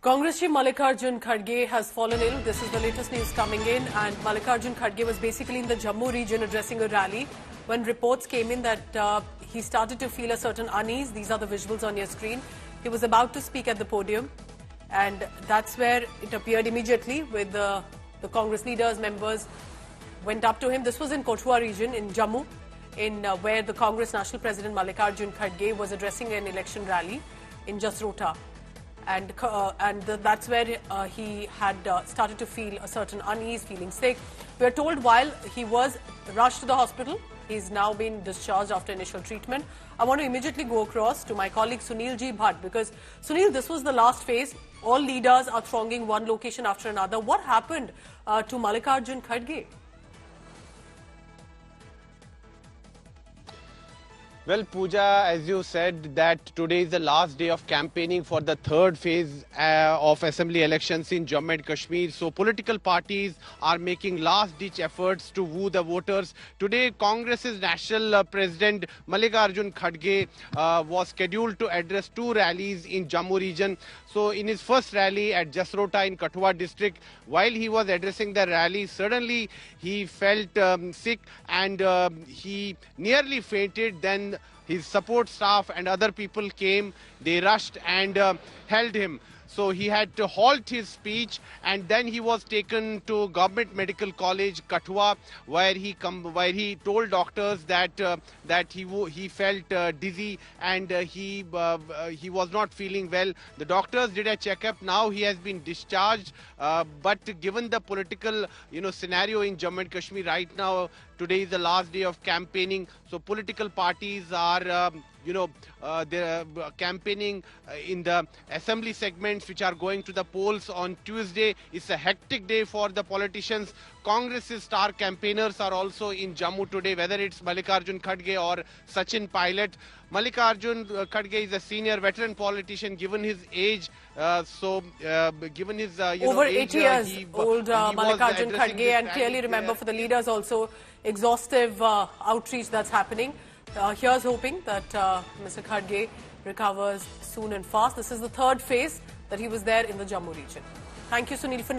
Congress Chief Mallikarjun Kharge has fallen ill. This is the latest news coming in, and Mallikarjun Kharge was basically in the Jammu region addressing a rally when reports came in that he started to feel a certain unease. These are the visuals on your screen. He was about to speak at the podium, and that's where it appeared immediately with the Congress leaders, members went up to him. This was in Kathua region in Jammu, where the Congress National President Mallikarjun Kharge was addressing an election rally in Jasrota. And that's where he had started to feel a certain unease, feeling sick. We are told while he was rushed to the hospital, he's now been discharged after initial treatment. I want to immediately go across to my colleague Sunil G. Bhatt, because Sunil, this was the last phase. All leaders are thronging one location after another. What happened to Mallikarjun Kharge? Well, Pooja, as you said, that today is the last day of campaigning for the third phase of assembly elections in Jammu and Kashmir. So political parties are making last-ditch efforts to woo the voters. Today, Congress's national president Mallikarjun Kharge was scheduled to address two rallies in Jammu region. So in his first rally at Jasrota in Kathua district, while he was addressing the rally, suddenly he felt sick and he nearly fainted. Then his support staff and other people came, they rushed and held him. So he had to halt his speech, and then he was taken to Government Medical College, Kathua, where he told doctors that he felt dizzy and he was not feeling well. The doctors did a checkup. Now he has been discharged. But given the political scenario in Jammu and Kashmir right now, today is the last day of campaigning. So political parties are they're campaigning in the assembly segments which are going to the polls on Tuesday. It's a hectic day for the politicians. Congress's star campaigners are also in Jammu today, whether it's Mallikarjun Kharge or Sachin Pilot. Mallikarjun Kharge is a senior veteran politician given his age. Given his over age, 80 years old Mallikarjun Kharge, and clearly remember for the leaders also exhaustive outreach that's happening. Here's hoping that Mr. Kharge recovers soon and fast. This is the third phase that he was there in the Jammu region. Thank you, Sunil, for